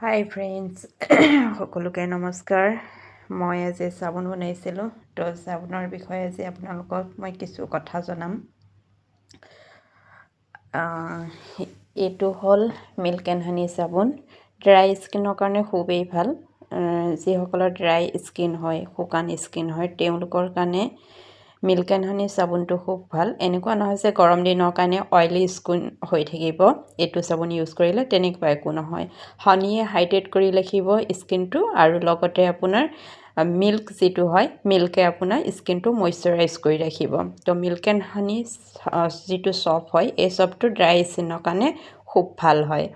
হাই friends সকলোকে নমস্কাৰ মই আজি চাবোন বনাইছিলোঁ তো চাবোনৰ বিষয়ে আজি আপোনালোকক মই কিছু কথা জনাম এইটো হ'ল মিল্ক এণ্ড হানি চাবোন ড্ৰাই স্কিনৰ কাৰণে খুবেই ভাল যিসকলৰ ড্ৰাই স্কিন হয় শুকান স্কিন হয় তেওঁলোকৰ কাৰণে মিল্ক এণ্ড হানি চাবোনটো খুব ভাল এনেকুৱা নহয় যে গৰম দিনৰ কাৰণে অইলি স্কিন হৈ থাকিব এইটো চাবোন ইউজ কৰিলে তেনেকুৱা একো নহয় হানিয়ে হাইড্ৰেট কৰি ৰাখিব স্কিনটো আৰু লগতে আপোনাৰ মিল্ক যিটো হয় মিল্কে আপোনাৰ স্কিনটো মইশ্চাৰাইজ কৰি ৰাখিব তো মিল্ক এণ্ড হানি যিটো চপ হয় এই চপটো ড্ৰাই স্কিনৰ কাৰণে খুব ভাল হয়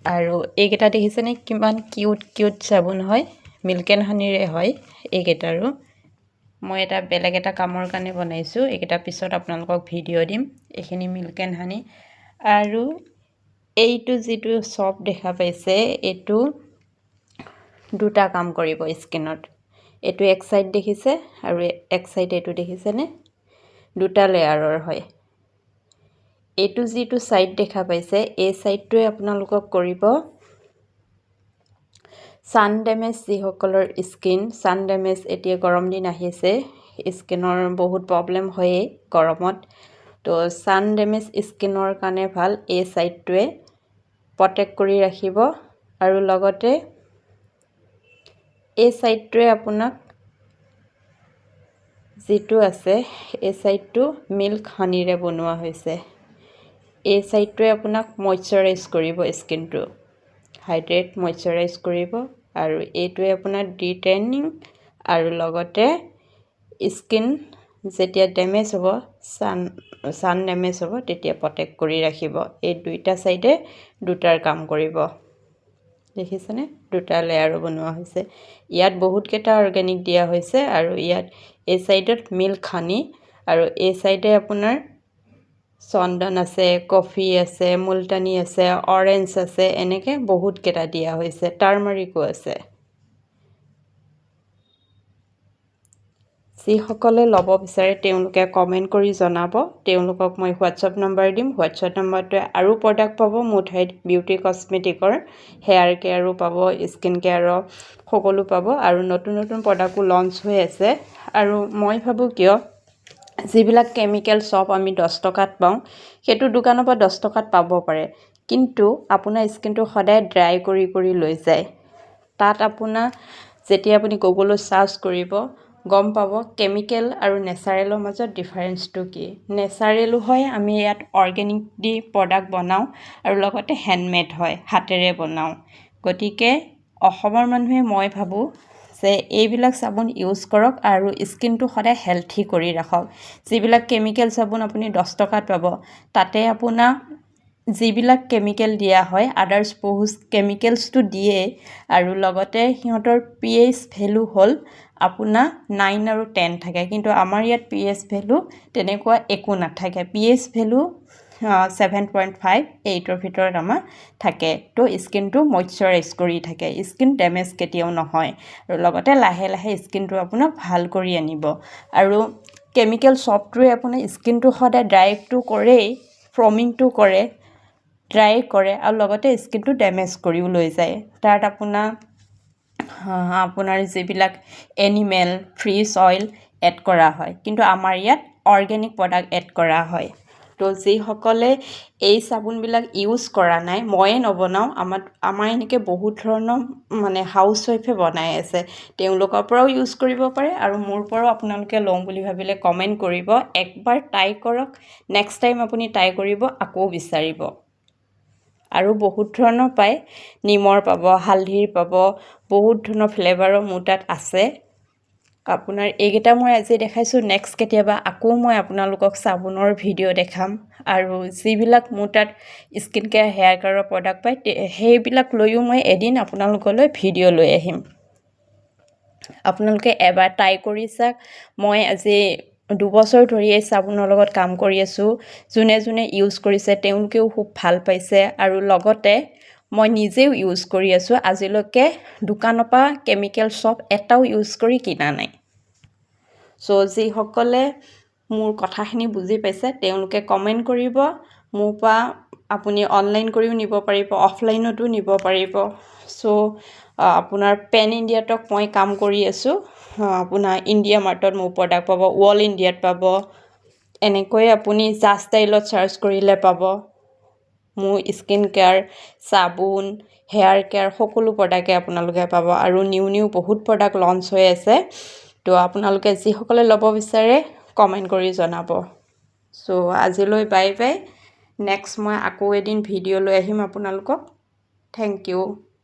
আৰু এইকেইটা দেখিছেনে কিমান কিউট চাবোন হয় মিল্ক এণ্ড হানিৰে হয় এইকেইটাৰো মই এটা বেলেগ এটা কামৰ কাৰণে বনাইছোঁ এইকেইটা পিছত আপোনালোকক ভিডিঅ' দিম এইখিনি মিল্ক এণ্ড হানি আৰু এইটো যিটো চপ দেখা পাইছে এইটো দুটা কাম কৰিব স্কিনত এইটো এক সাইড দেখিছে আৰু এক সাইড এইটো দেখিছেনে দুটা লেয়াৰৰ হয় এইটো যিটো সাইড দেখা পাইছে এই সাইডটোৱে আপোনালোকক কৰিব সান ড্যামেজ যিসকলৰ স্কিন সান ড্যামেজ এতিয়া গৰম দিন আহিছে স্কিনৰ বহুত প্ৰবলেম হয় গৰমত তো সান ড্যামেজ স্কিনৰ কাৰণে ভাল এই সাইডটোৱে প্ৰটেক্ট কৰি ৰাখিব আৰু লগতে এই সাইডটোৱে আপোনাক যিটো আছে এই সাইডটো মিল্ক হানিৰে বনোৱা হৈছে এই সাইডটোৱে আপোনাক মইশ্চাৰাইজ কৰিব স্কিনটো হাইড্ৰেট মইশ্চাৰাইজ কৰিব আৰু এইটোৱে আপোনাৰ ডিটেইনিং আৰু লগতে স্কিন যেতিয়া ড্যামেজ হ'ব সান ড্যামেজ হ'ব তেতিয়া প্ৰটেক্ট কৰি ৰাখিব এই দুইটা সাইডে দুটাৰ কাম কৰিব দেখিছেনে দুটা লেয়াৰ বনোৱা হৈছে ইয়াত বহুত কেইটা অৰ্গেনিক দিয়া হৈছে আৰু ইয়াত এই সাইডত মিল্ক হানি আৰু এই সাইডে আপোনাৰ চন্দন আছে কফি আছে মুলতানি আছে অৰেঞ্জ আছে এনেকে বহুত কেইটা দিয়া হৈছে টাৰ্মাৰিকো আছে যিসকলে ল'ব বিচাৰে তেওঁলোকে কমেন্ট কৰি জনাব তেওঁলোকক মই হোৱাটছআপ নম্বৰ দিম হোৱাটছআপ নম্বৰটোৱে আৰু প্ৰডাক্ট পাব মোৰ ঠাইত বিউটি কসমেটিকৰ হেয়াৰ কেয়াৰো পাব স্কিন কেয়াৰৰ সকলো পাব আৰু নতুন প্ৰডাক্টও লঞ্চ হৈ আছে আৰু মই ভাবো কিয় যিবিলাক কেমিক্যাল চপ আমি 10 টকাত পাওঁ সেইটো দোকানৰ পৰা 10 টকাত পাব পাৰে কিন্তু আপোনাৰ স্কিনটো সদায় ড্ৰাই কৰি লৈ যায় তাত আপোনাৰ যেতিয়া আপুনি গুগলত সাৰ্চ কৰিব গম পাব কেমিক্যাল আৰু নেচাৰেলৰ মাজত ডিফাৰেন্সটো কি নেচাৰেলো হয় আমি ইয়াত অৰ্গেনিক দি প্ৰডাক্ট বনাও আৰু লগতে হ্যান্ডমেড হয় হাতেৰে বনাও গতিকে অসমৰ মানুহে মই ভাবো যে এইবিলাক সাবুন ইউজ কৰক আৰু স্কিনটো সদায় হেলথি কৰি ৰাখক যিবিলাক কেমিক্যাল সাবুন আপুনি 10 টকাত পাব তাতে আপোনাৰ যিবিলাক কেমিক্যাল দিয়া হয় আদাৰ্স বহুত কেমিক্যালছটো দিয়ে আৰু লগতে সিহঁতৰ pH ভ্যালু হ'ল আপোনাৰ 9 আৰু 10 থাকে কিন্তু আমাৰ ইয়াত pH ভ্যালু তেনেকুৱা একো নাথাকে pH ভ্যালু 7.5 8ৰ ভিতৰত আমাৰ থাকে তো স্কিনটো মইশ্চাৰাইজ কৰি থাকে স্কিন ড্যামেজ কেতিয়াও নহয় আৰু লগতে লাহে স্কিনটো আপোনাক ভাল কৰি আনিব আৰু কেমিক্যাল চপটোৱে আপোনাৰ স্কিনটো সদায় ড্ৰাইটো কৰেই ফৰ্মিংটো কৰে ড্ৰাই কৰে আৰু লগতে স্কিনটো ড্যামেজ কৰিও লৈ যায় তাত আপোনাৰ যিবিলাক এনিমেল ফ্ৰিজ অইল এড কৰা হয় কিন্তু আমাৰ ইয়াত অৰ্গেনিক প্ৰডাক্ট এড কৰা হয় তো যিসকলে এই সাবুনবিলাক ইউজ কৰা নাই ময়ে নবনাও আমাৰ এনেকৈ বহুত ধৰণৰ মানে হাউচ ৱাইফে বনাই আছে তেওঁলোকৰ পৰাও ইউজ কৰিব পাৰে আৰু মোৰ পৰাও আপোনালোকে লওঁ বুলি ভাবিলে কমেন্ট কৰিব একবাৰ ট্ৰাই কৰক নেক্সট টাইম আপুনি ট্ৰাই কৰিব আকৌ বিচাৰিব আৰু বহুত ধৰণৰ পায় নিমৰ পাব হালধিৰ পাব বহুত ধৰণৰ ফ্লেভাৰৰ মোৰ তাত আছে আপোনাৰ এইকেইটা মই আজি দেখাইছোঁ নেক্সট কেতিয়াবা আকৌ মই আপোনালোকক সাবুনৰ ভিডিঅ' দেখাম আৰু যিবিলাক মোৰ তাত স্কিন কেয়াৰ হেয়াৰ কেয়াৰৰ প্ৰডাক্ট পায় সেইবিলাক লৈও মই এদিন আপোনালোকলৈ ভিডিঅ' লৈ আহিম আপোনালোকে এবাৰ ট্ৰাই কৰি চাওক মই আজি 2 বছৰ ধৰি এই সাবুনৰ লগত কাম কৰি আছো যোনে ইউজ কৰিছে তেওঁলোকেও খুব ভাল পাইছে আৰু লগতে মই নিজেও ইউজ কৰি আছো আজিলৈকে দোকানৰ পৰা কেমিক্যাল চপ এটাও ইউজ কৰি কিনা নাই সো যিসকলে মোৰ কথাখিনি বুজি পাইছে তেওঁলোকে কমেন্ট কৰিব মোৰ পৰা আপুনি অনলাইন কৰিও নিব পাৰিব, অফলাইনতো নিব পাৰিব। চ' আপোনাৰ পেন ইণ্ডিয়াতক মই কাম কৰি আছোঁ। আপোনাৰ ইণ্ডিয়া মাৰ্টত মোৰ প্ৰডাক্ট পাব, ৱল ইণ্ডিয়াত পাব, এনেকৈ আপুনি জাষ্ট ষ্টাইলত চাৰ্চ কৰিলে পাব। মোৰ স্কিন কেয়াৰ, চাবোন, হেয়াৰ কেয়াৰ সকলো প্ৰডাক্টে আপোনালোকে পাব। আৰু নিউ বহুত প্ৰডাক্ট লঞ্চ হৈ আছে। তো আপোনালোকে যিসকলে ল'ব বিচাৰে কমেণ্ট কৰি জনাব। চ' আজিলৈ বাই বাই। নেক্সট মই আকৌ এদিন ভিডিঅ' লৈ আহিম আপোনালোকক। Thank U.